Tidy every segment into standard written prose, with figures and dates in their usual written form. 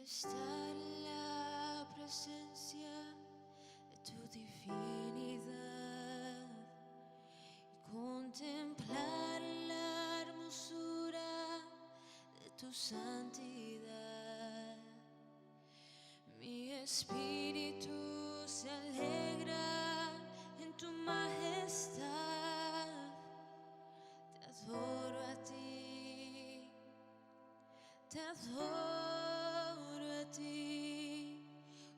estar en la presencia de tu divinidad y contemplar la hermosura de tu santidad. Mi espíritu se alegra en tu majestad. Te adoro a ti, te adoro a ti.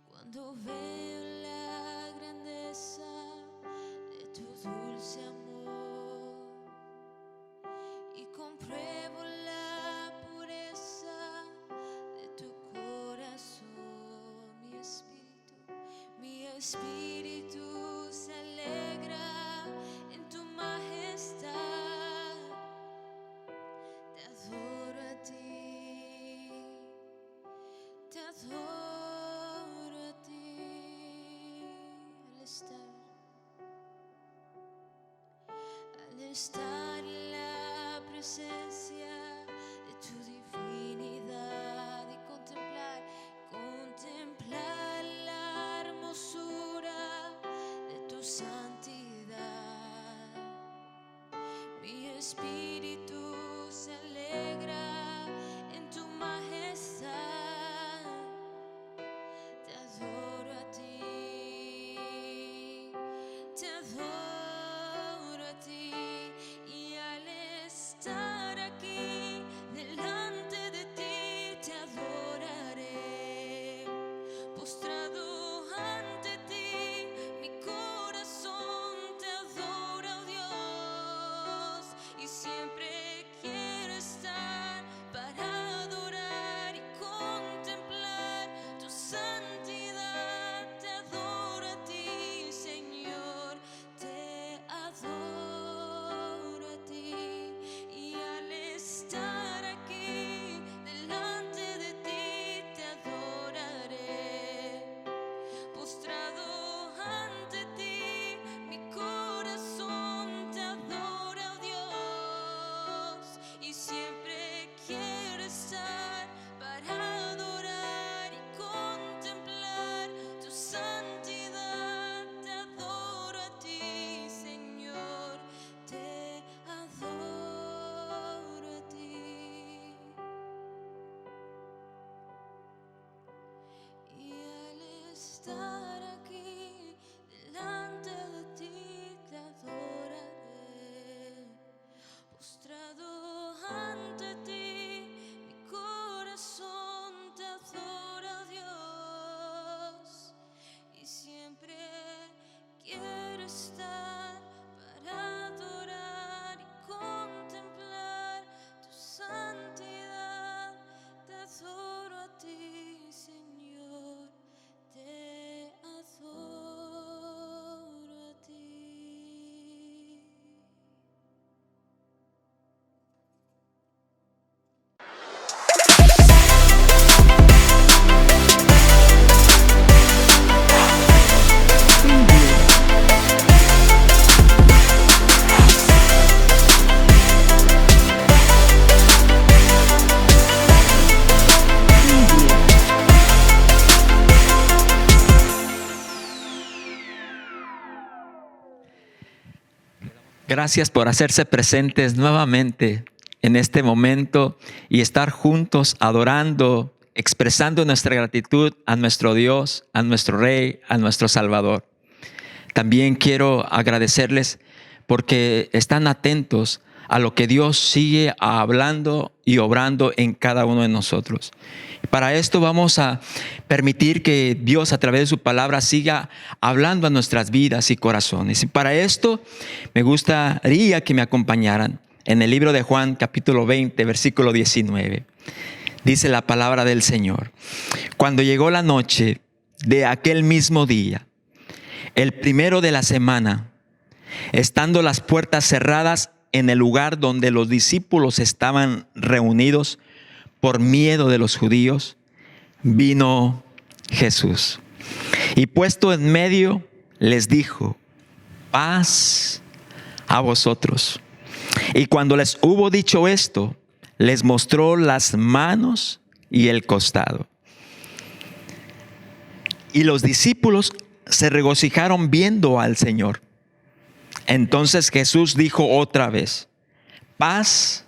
Cuando veo la grandeza de tu dulce amor y compruebo la pureza de tu corazón, mi espíritu se alegra en tu majestad. Te adoro a ti, te adoro a ti. Al estar en la presencia de tu divinidad y contemplar la hermosura de tu santidad, mi espíritu se alegra en tu majestad. Te adoro a ti, te adoro a ti. Y al estar aquí delante de ti te adoraré. Postrado ante ti, mi corazón te adora, oh Dios. Y siempre quiero estar para adorar y contemplar tu santidad. Te adoro a ti, Señor, te adoro a ti. Y al estar aquí delante de ti te adoraré. Postrado ante ti, mi corazón te adora, oh Dios. Y siempre quiero estar para adorar y contemplar tu santidad. Te adoro a ti, Señor, te adoro a ti. Y al estar aquí delante de ti te adoraré. Postrado ante ti, mi corazón te adora, oh Dios. Y siempre quiero estar para adorar y contemplar tu santidad. Te adoro a ti, Señor, te adoro a ti. Gracias por hacerse presentes nuevamente en este momento y estar juntos adorando, expresando nuestra gratitud a nuestro Dios, a nuestro Rey, a nuestro Salvador. También quiero agradecerles porque están atentos a lo que Dios sigue hablando y obrando en cada uno de nosotros. Para esto vamos a permitir que Dios a través de su palabra siga hablando a nuestras vidas y corazones. Y para esto me gustaría que me acompañaran en el libro de Juan capítulo 20 versículo 19. Dice la palabra del Señor: cuando llegó la noche de aquel mismo día, el primero de la semana, estando las puertas cerradas en el lugar donde los discípulos estaban reunidos por miedo de los judíos, vino Jesús y puesto en medio les dijo: paz a vosotros. Y cuando les hubo dicho esto, les mostró las manos y el costado. Y los discípulos se regocijaron viendo al Señor. Entonces Jesús dijo otra vez: paz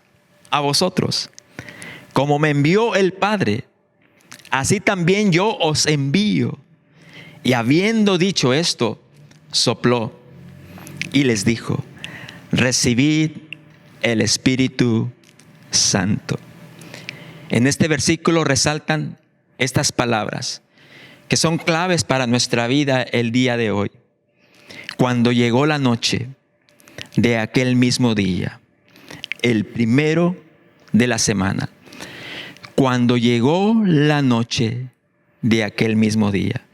a vosotros. Como me envió el Padre, así también yo os envío. Y habiendo dicho esto, sopló y les dijo: recibid el Espíritu Santo. En este versículo resaltan estas palabras que son claves para nuestra vida el día de hoy. Cuando llegó la noche de aquel mismo día, el primero de la semana. Cuando llegó la noche de aquel mismo día.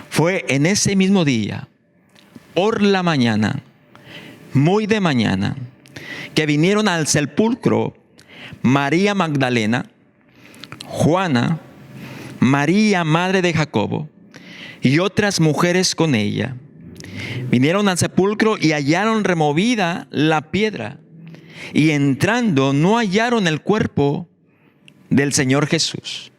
Fue en ese mismo día, por la mañana, muy de mañana, que vinieron al sepulcro María Magdalena, Juana, María, madre de Jacobo, y otras mujeres con ella. Vinieron al sepulcro y hallaron removida la piedra, y entrando no hallaron el cuerpo del Señor Jesús.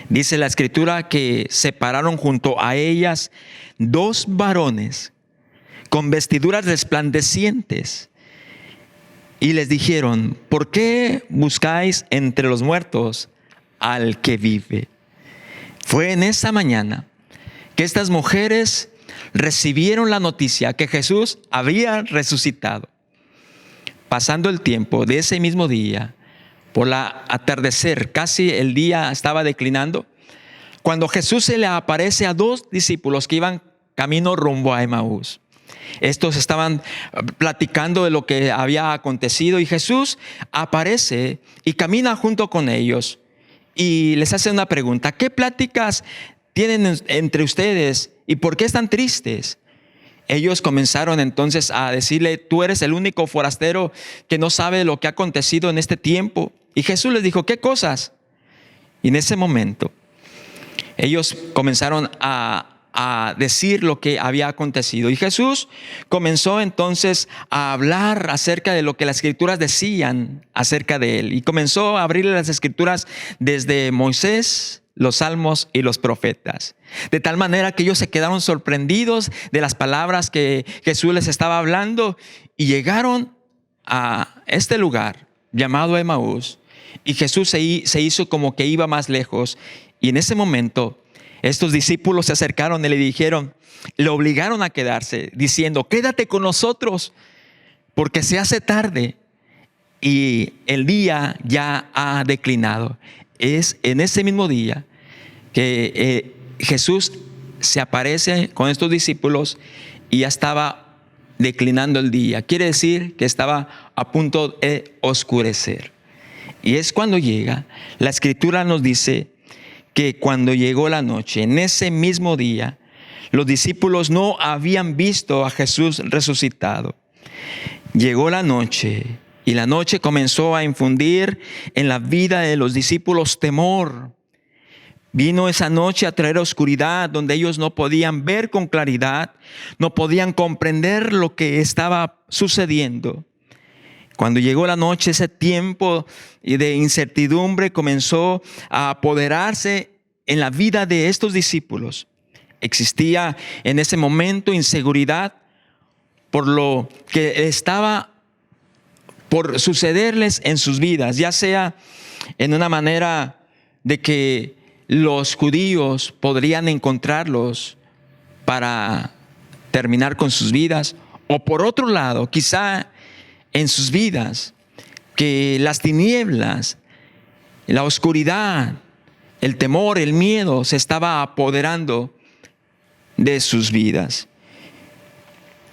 Dice la Escritura que se pararon junto a ellas dos varones con vestiduras resplandecientes y les dijeron: ¿por qué buscáis entre los muertos al que vive? Fue en esa mañana que estas mujeres recibieron la noticia que Jesús había resucitado. Pasando el tiempo de ese mismo día, por la atardecer, casi el día estaba declinando, cuando Jesús se le aparece a dos discípulos que iban camino rumbo a Emaús. Estos estaban platicando de lo que había acontecido y Jesús aparece y camina junto con ellos y les hace una pregunta: ¿qué pláticas tienen entre ustedes y por qué están tristes? Ellos comenzaron entonces a decirle: tú eres el único forastero que no sabe lo que ha acontecido en este tiempo. Y Jesús les dijo: ¿qué cosas? Y en ese momento ellos comenzaron a decir lo que había acontecido. Y Jesús comenzó entonces a hablar acerca de lo que las Escrituras decían acerca de él. Y comenzó a abrirle las Escrituras desde Moisés, los Salmos y los profetas. De tal manera que ellos se quedaron sorprendidos de las palabras que Jesús les estaba hablando y llegaron a este lugar llamado Emaús. Y Jesús se hizo como que iba más lejos. Y en ese momento estos discípulos se acercaron y le dijeron, le obligaron a quedarse, diciendo: quédate con nosotros, porque se hace tarde y el día ya ha declinado. Es en ese mismo día que Jesús se aparece con estos discípulos y ya estaba declinando el día. Quiere decir que estaba a punto de oscurecer. Y es cuando llega, la Escritura nos dice que cuando llegó la noche, en ese mismo día, los discípulos no habían visto a Jesús resucitado. Llegó la noche y la noche comenzó a infundir en la vida de los discípulos temor. Vino esa noche a traer oscuridad donde ellos no podían ver con claridad, no podían comprender lo que estaba sucediendo. Cuando llegó la noche, ese tiempo de incertidumbre comenzó a apoderarse en la vida de estos discípulos. Existía en ese momento inseguridad por lo que estaba por sucederles en sus vidas, ya sea en una manera de que los judíos podrían encontrarlos para terminar con sus vidas, o por otro lado, quizá en sus vidas, que las tinieblas, la oscuridad, el temor, el miedo se estaba apoderando de sus vidas.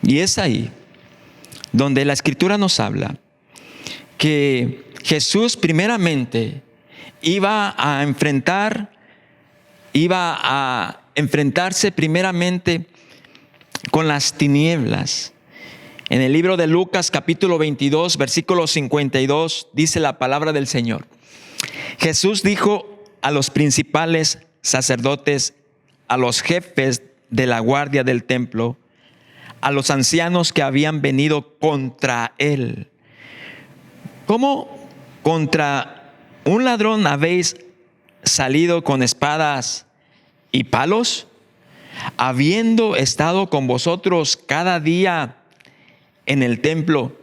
Y es ahí donde la Escritura nos habla que Jesús primeramente iba a enfrentarse primeramente con las tinieblas. En el libro de Lucas capítulo 22, versículo 52, dice la palabra del Señor: Jesús dijo a los principales sacerdotes, a los jefes de la guardia del templo, a los ancianos que habían venido contra él: ¿cómo contra un ladrón habéis salido con espadas y palos? habiendo estado con vosotros cada día en el templo,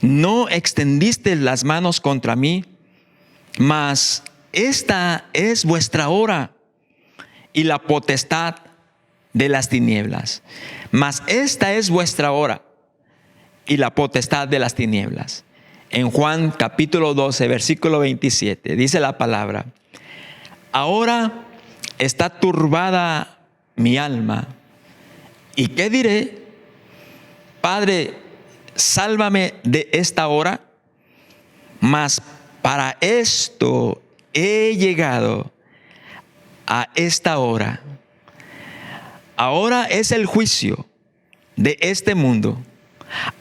no extendisteis las manos contra mí, mas esta es vuestra hora y la potestad de las tinieblas. Mas esta es vuestra hora y la potestad de las tinieblas. En Juan capítulo 12, versículo 27, dice la palabra: ahora está turbada mi alma. ¿Y qué diré? Padre, sálvame de esta hora. Mas para esto he llegado a esta hora. Ahora es el juicio de este mundo.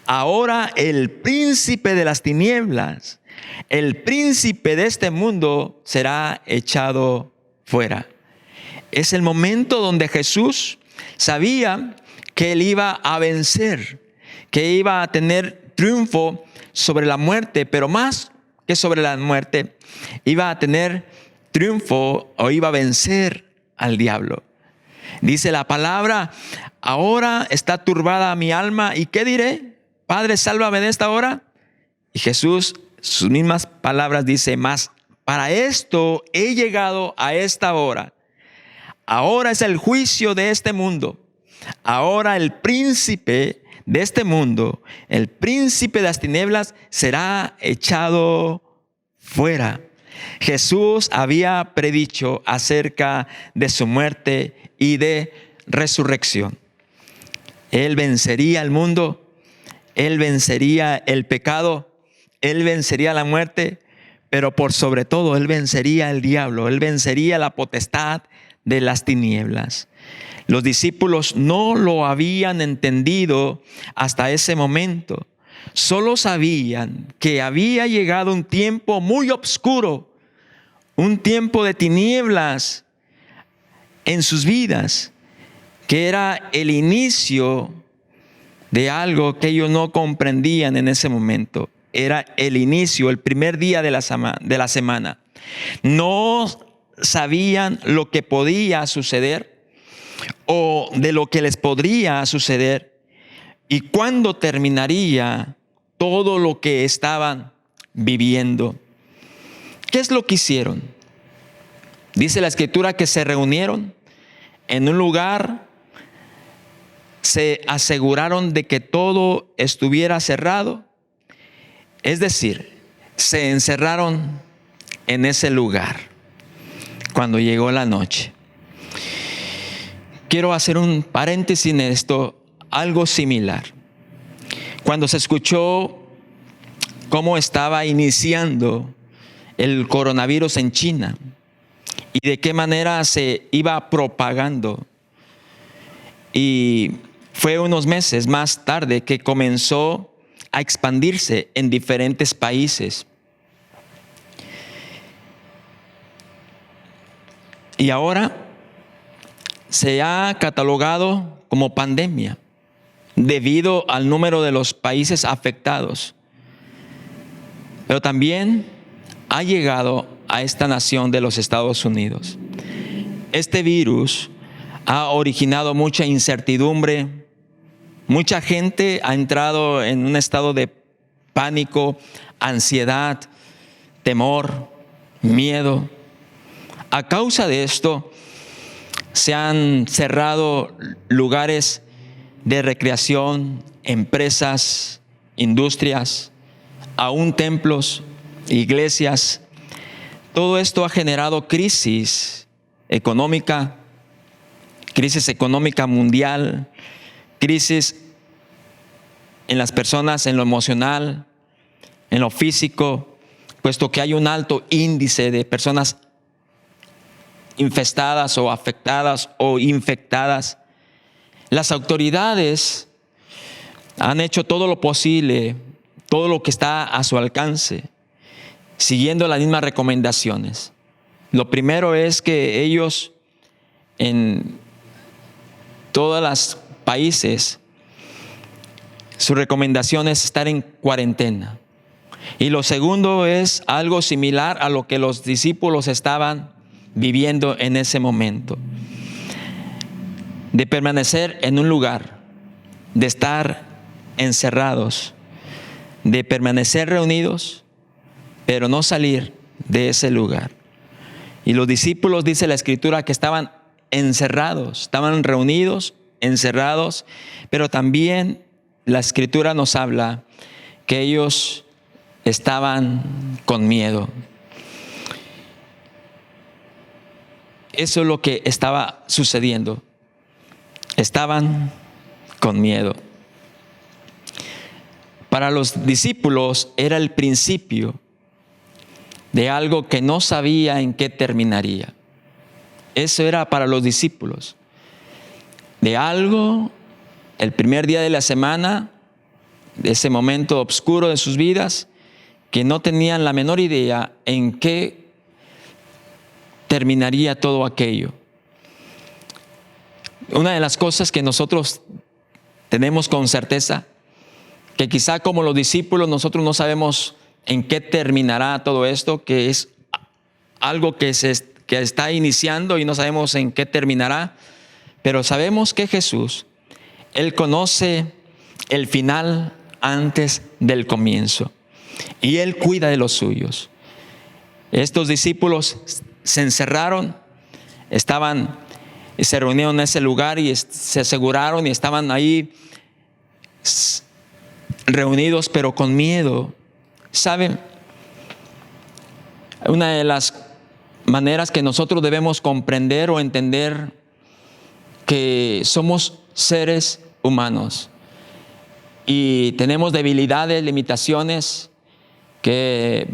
Ahora el príncipe de las tinieblas, el príncipe de este mundo será echado fuera. Es el momento donde Jesús sabía que él iba a vencer, que iba a tener triunfo sobre la muerte, pero más que sobre la muerte, iba a tener triunfo o iba a vencer al diablo. Dice la palabra: ahora está turbada mi alma. ¿Y qué diré? Padre, sálvame de esta hora. Y Jesús, sus mismas palabras, dice: mas para esto he llegado a esta hora. Ahora es el juicio de este mundo. Ahora el príncipe de este mundo, el príncipe de las tinieblas, será echado fuera. Jesús había predicho acerca de su muerte y de resurrección. Él vencería al mundo, Él vencería el pecado, Él vencería la muerte, pero por sobre todo Él vencería el diablo, Él vencería la potestad de las tinieblas. Los discípulos no lo habían entendido hasta ese momento. Solo sabían que había llegado un tiempo muy oscuro, un tiempo de tinieblas en sus vidas, que era el inicio de algo que ellos no comprendían en ese momento. Era el inicio, el primer día de la semana. No sabían lo que podía suceder o de lo que les podría suceder y cuándo terminaría todo lo que estaban viviendo. ¿Qué es lo que hicieron? Dice la Escritura que se reunieron en un lugar, se aseguraron de que todo estuviera cerrado, es decir, se encerraron en ese lugar cuando llegó la noche. Quiero hacer un paréntesis en esto, algo similar. Cuando se escuchó cómo estaba iniciando el coronavirus en China y de qué manera se iba propagando, y fue unos meses más tarde que comenzó a expandirse en diferentes países. Y ahora se ha catalogado como pandemia debido al número de los países afectados. Pero también ha llegado a esta nación de los Estados Unidos. Este virus ha originado mucha incertidumbre. Mucha gente ha entrado en un estado de pánico, ansiedad, temor, miedo. A causa de esto, se han cerrado lugares de recreación, empresas, industrias, aún templos, iglesias. Todo esto ha generado crisis económica mundial, crisis en las personas, en lo emocional, en lo físico, puesto que hay un alto índice de personas infestadas o afectadas o infectadas. Las autoridades han hecho todo lo posible, todo lo que está a su alcance, siguiendo las mismas recomendaciones. Lo primero es que ellos en todos los países, su recomendación es estar en cuarentena. Y lo segundo es algo similar a lo que los discípulos estaban viviendo en ese momento. de permanecer en un lugar, de estar encerrados, de permanecer reunidos, pero no salir de ese lugar. Y los discípulos, dice la Escritura, que estaban encerrados, estaban reunidos, encerrados, pero también la Escritura nos habla que ellos estaban con miedo. Eso es lo que estaba sucediendo. Estaban con miedo. Para los discípulos era el principio de algo que no sabía en qué terminaría. Eso era para los discípulos. De algo, el primer día de la semana, de ese momento oscuro de sus vidas, que no tenían la menor idea en qué terminaría todo aquello. Una de las cosas que nosotros tenemos con certeza, que quizá como los discípulos nosotros no sabemos en qué terminará todo esto, que es algo que está iniciando y no sabemos en qué terminará, pero sabemos que Jesús, Él conoce el final antes del comienzo y Él cuida de los suyos. Estos discípulos se encerraron, se reunieron en ese lugar y se aseguraron y estaban ahí reunidos, pero con miedo. ¿Saben? Una de las maneras que nosotros debemos comprender o entender que somos seres humanos y tenemos debilidades, limitaciones, que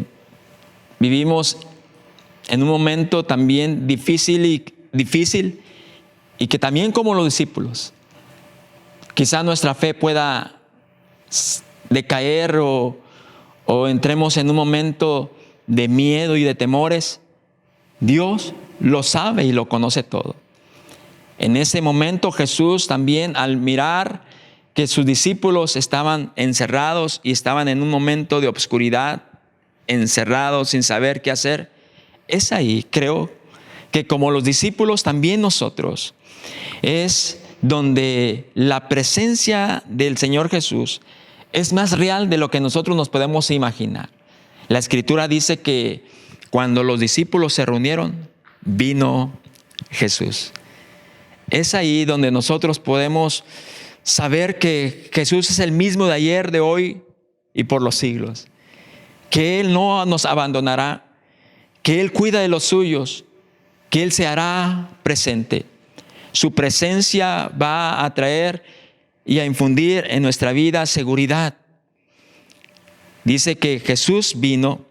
vivimos en un momento también difícil y que también como los discípulos, quizá nuestra fe pueda decaer o entremos en un momento de miedo y de temores. Dios lo sabe y lo conoce todo. En ese momento Jesús también, al mirar que sus discípulos estaban encerrados y estaban en un momento de obscuridad, encerrados sin saber qué hacer, es ahí, creo, que como los discípulos también nosotros, es donde la presencia del Señor Jesús es más real de lo que nosotros nos podemos imaginar. La Escritura dice que cuando los discípulos se reunieron, vino Jesús. Es ahí donde nosotros podemos saber que Jesús es el mismo de ayer, de hoy y por los siglos. Que Él no nos abandonará, que Él cuida de los suyos, que Él se hará presente. Su presencia va a traer y a infundir en nuestra vida seguridad. Dice que Jesús vino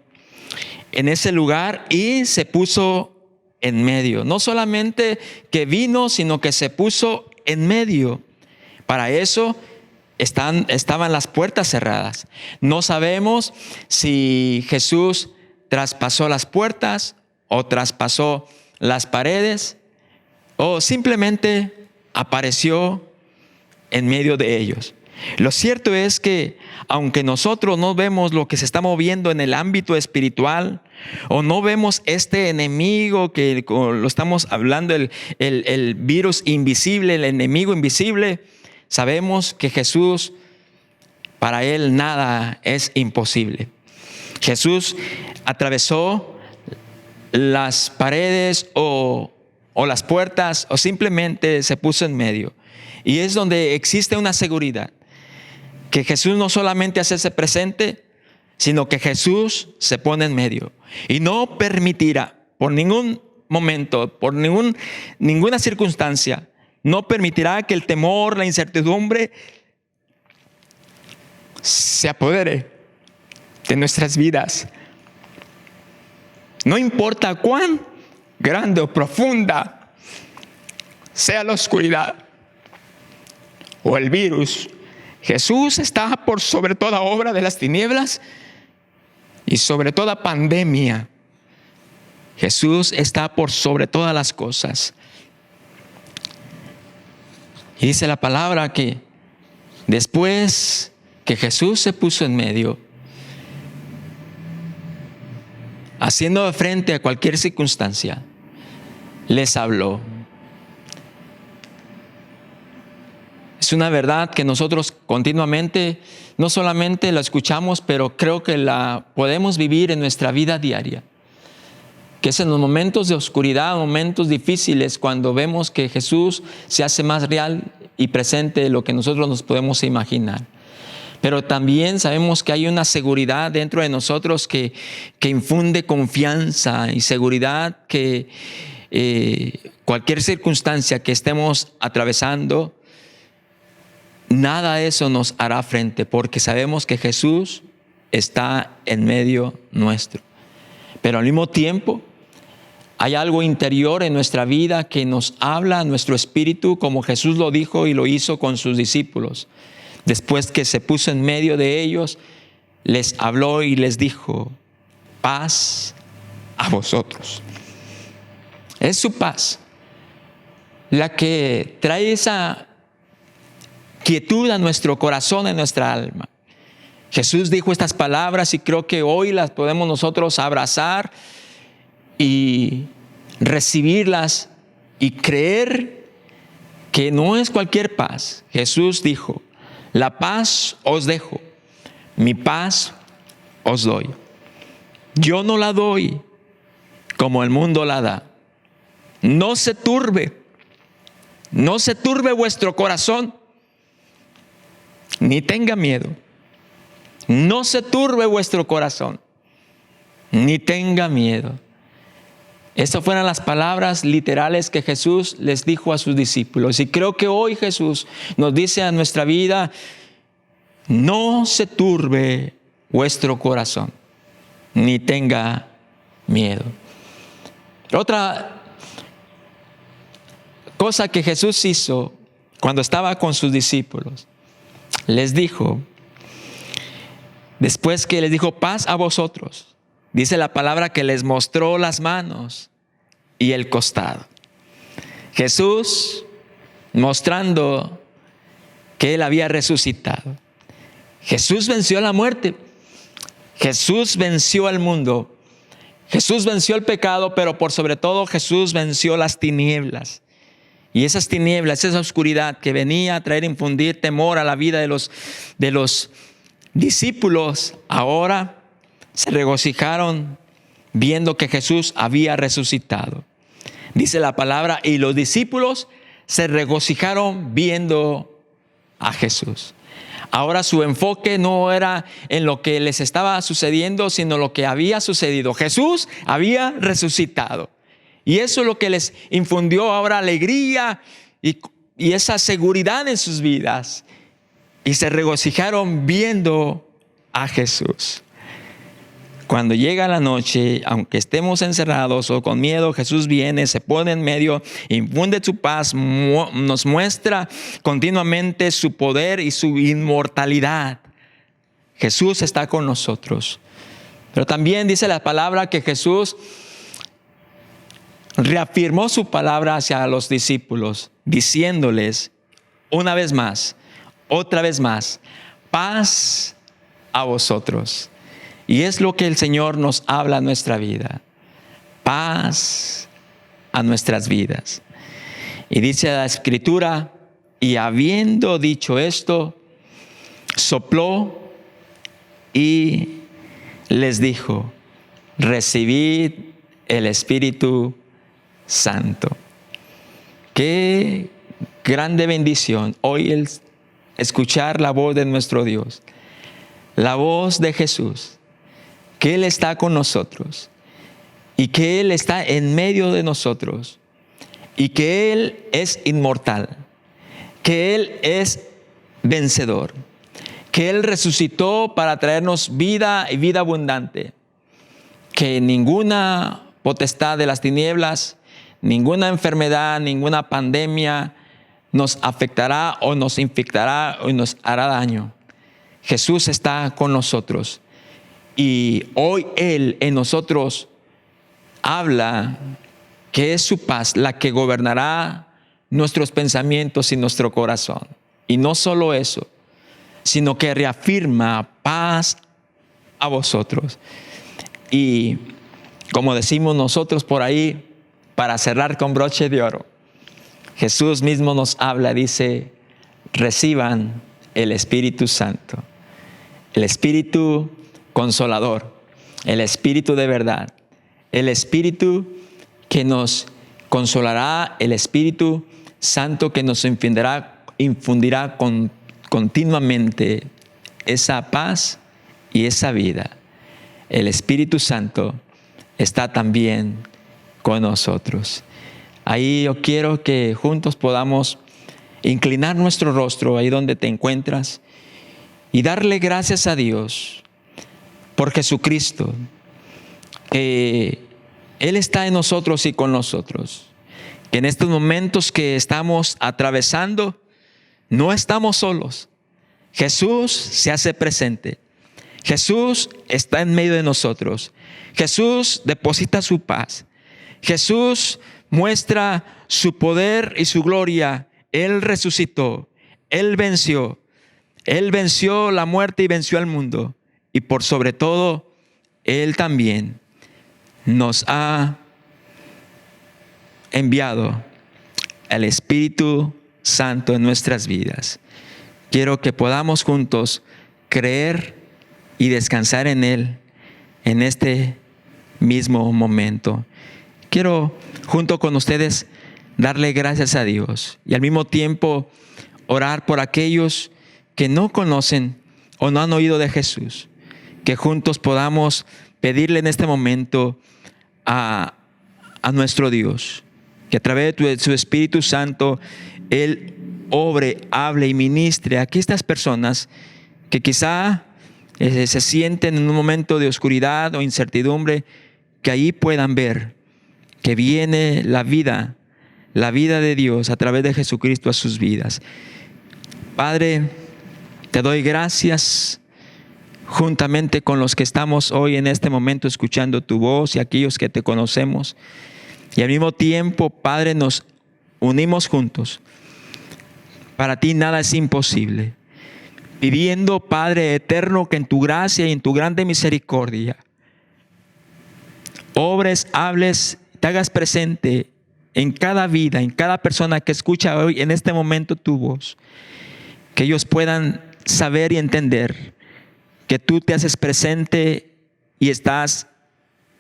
en ese lugar y se puso en medio. No solamente que vino, sino que se puso en medio. Para eso estaban las puertas cerradas. No sabemos si Jesús traspasó las puertas o traspasó las paredes o simplemente apareció en medio de ellos. Lo cierto es que aunque nosotros no vemos lo que se está moviendo en el ámbito espiritual o no vemos este enemigo que lo estamos hablando, el virus invisible, el enemigo invisible, sabemos que Jesús, para Él nada es imposible. Jesús atravesó las paredes o las puertas o simplemente se puso en medio. Y es donde existe una seguridad. Que Jesús no solamente hace presente, sino que Jesús se pone en medio. Y no permitirá por ningún momento, por ninguna circunstancia, no permitirá que el temor, la incertidumbre se apodere de nuestras vidas. No importa cuán grande o profunda sea la oscuridad o el virus, Jesús está por sobre toda obra de las tinieblas y sobre toda pandemia. Jesús está por sobre todas las cosas. Y dice la palabra que después que Jesús se puso en medio, haciendo frente a cualquier circunstancia, les habló. Es una verdad que nosotros continuamente, no solamente la escuchamos, pero creo que la podemos vivir en nuestra vida diaria. Que es en los momentos de oscuridad, momentos difíciles, cuando vemos que Jesús se hace más real y presente de lo que nosotros nos podemos imaginar. Pero también sabemos que hay una seguridad dentro de nosotros que infunde confianza y seguridad que cualquier circunstancia que estemos atravesando, nada de eso nos hará frente, porque sabemos que Jesús está en medio nuestro. Pero al mismo tiempo, hay algo interior en nuestra vida que nos habla a nuestro espíritu, como Jesús lo dijo y lo hizo con sus discípulos. Después que se puso en medio de ellos, les habló y les dijo: paz a vosotros. Es su paz la que trae esa quietud a nuestro corazón, a nuestra alma. Jesús dijo estas palabras y creo que hoy las podemos nosotros abrazar y recibirlas y creer que no es cualquier paz. Jesús dijo: la paz os dejo, mi paz os doy. Yo no la doy como el mundo la da. No se turbe vuestro corazón, ni tenga miedo. No se turbe vuestro corazón, ni tenga miedo. Estas fueron las palabras literales que Jesús les dijo a sus discípulos. Y creo que hoy Jesús nos dice a nuestra vida: no se turbe vuestro corazón, ni tenga miedo. Otra cosa que Jesús hizo cuando estaba con sus discípulos, les dijo, después que les dijo paz a vosotros, dice la palabra que les mostró las manos y el costado. Jesús mostrando que Él había resucitado. Jesús venció la muerte. Jesús venció al mundo. Jesús venció el pecado, pero por sobre todo Jesús venció las tinieblas. Y esas tinieblas, esa oscuridad que venía a traer, infundir temor a la vida de los discípulos, ahora se regocijaron viendo que Jesús había resucitado. Dice la palabra, y los discípulos se regocijaron viendo a Jesús. Ahora su enfoque no era en lo que les estaba sucediendo, sino lo que había sucedido. Jesús había resucitado. Y eso es lo que les infundió ahora alegría y esa seguridad en sus vidas. Y se regocijaron viendo a Jesús. Cuando llega la noche, aunque estemos encerrados o con miedo, Jesús viene, se pone en medio, infunde su paz, nos muestra continuamente su poder y su inmortalidad. Jesús está con nosotros. Pero también dice la palabra que Jesús reafirmó su palabra hacia los discípulos, diciéndoles una vez más, otra vez más, paz a vosotros. Y es lo que el Señor nos habla a nuestra vida. Paz a nuestras vidas. Y dice la Escritura, y habiendo dicho esto, sopló y les dijo, recibid el Espíritu Santo. Qué grande bendición hoy el escuchar la voz de nuestro Dios, la voz de Jesús, que Él está con nosotros y que Él está en medio de nosotros y que Él es inmortal, que Él es vencedor, que Él resucitó para traernos vida y vida abundante, que ninguna potestad de las tinieblas, ninguna enfermedad, ninguna pandemia nos afectará o nos infectará o nos hará daño. Jesús está con nosotros. Y hoy Él en nosotros habla que es su paz la que gobernará nuestros pensamientos y nuestro corazón. Y no solo eso, sino que reafirma paz a vosotros. Y como decimos nosotros por ahí, para cerrar con broche de oro, Jesús mismo nos habla, dice, reciban el Espíritu Santo, el Espíritu Consolador, el Espíritu de verdad, el Espíritu que nos consolará, el Espíritu Santo que nos infundirá continuamente esa paz y esa vida. El Espíritu Santo está también con nosotros. Ahí yo quiero que juntos podamos inclinar nuestro rostro ahí donde te encuentras y darle gracias a Dios por Jesucristo, que Él está en nosotros y con nosotros, que en estos momentos que estamos atravesando no estamos solos. Jesús se hace presente. Jesús está en medio de nosotros. Jesús deposita su paz. Jesús muestra su poder y su gloria. Él resucitó. Él venció. Él venció la muerte y venció al mundo. Y por sobre todo, Él también nos ha enviado el Espíritu Santo en nuestras vidas. Quiero que podamos juntos creer y descansar en Él en este mismo momento. Quiero junto con ustedes darle gracias a Dios y al mismo tiempo orar por aquellos que no conocen o no han oído de Jesús. Que juntos podamos pedirle en este momento a nuestro Dios, que a través de su Espíritu Santo Él obre, hable y ministre a estas personas que quizá se sienten en un momento de oscuridad o incertidumbre, que ahí puedan ver que viene la vida de Dios a través de Jesucristo a sus vidas. Padre, te doy gracias juntamente con los que estamos hoy en este momento escuchando tu voz y aquellos que te conocemos. Y al mismo tiempo, Padre, nos unimos juntos. Para ti nada es imposible. Pidiendo, Padre eterno, que en tu gracia y en tu grande misericordia obres, hables, te hagas presente en cada vida, en cada persona que escucha hoy en este momento tu voz. Que ellos puedan saber y entender que tú te haces presente y estás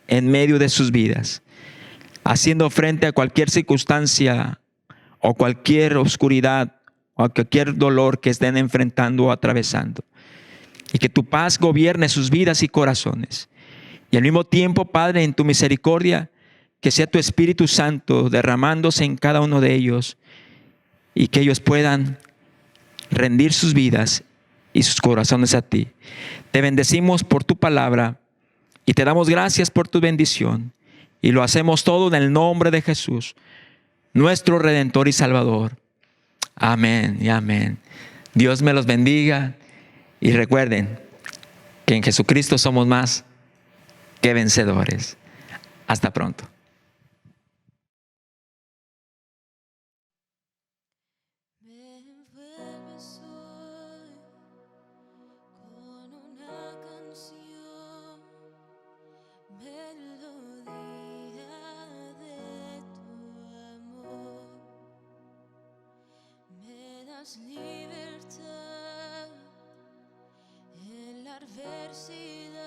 en medio de sus vidas, haciendo frente a cualquier circunstancia o cualquier oscuridad o a cualquier dolor que estén enfrentando o atravesando. Y que tu paz gobierne sus vidas y corazones. Y al mismo tiempo, Padre, en tu misericordia, que sea tu Espíritu Santo derramándose en cada uno de ellos y que ellos puedan rendir sus vidas y sus corazones a ti. Te bendecimos por tu palabra y te damos gracias por tu bendición. Y lo hacemos todo en el nombre de Jesús, nuestro Redentor y Salvador. Amén y amén. Dios me los bendiga y recuerden que en Jesucristo somos más que vencedores. Hasta pronto. Me envuelves hoy con una canción, melodía de tu amor. Me das libertad en la adversidad.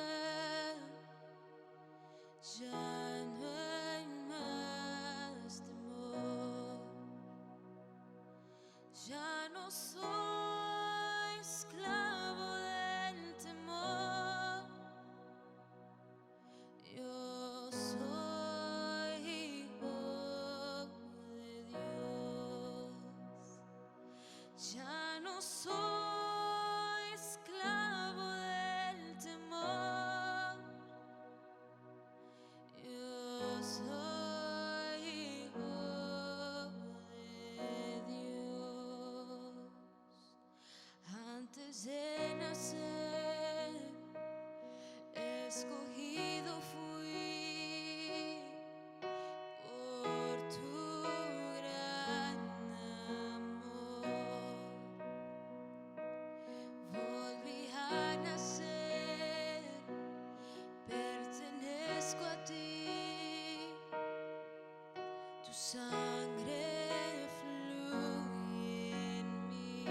Ya no hay más temor. Ya no soy esclavo del temor. Yo soy hijo de Dios. Ya no soy esclavo del temor. Yo soy hijo de Dios. Antes de nacer, escogido fui por tu gran amor. Volví a nacer, pertenezco a ti. Tu sangre fluye en mí.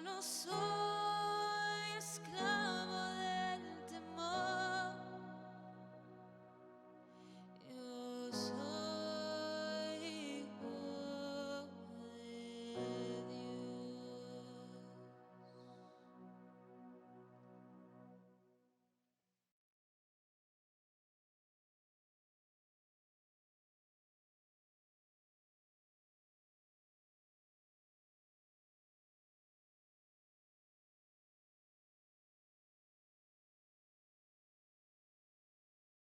solo soy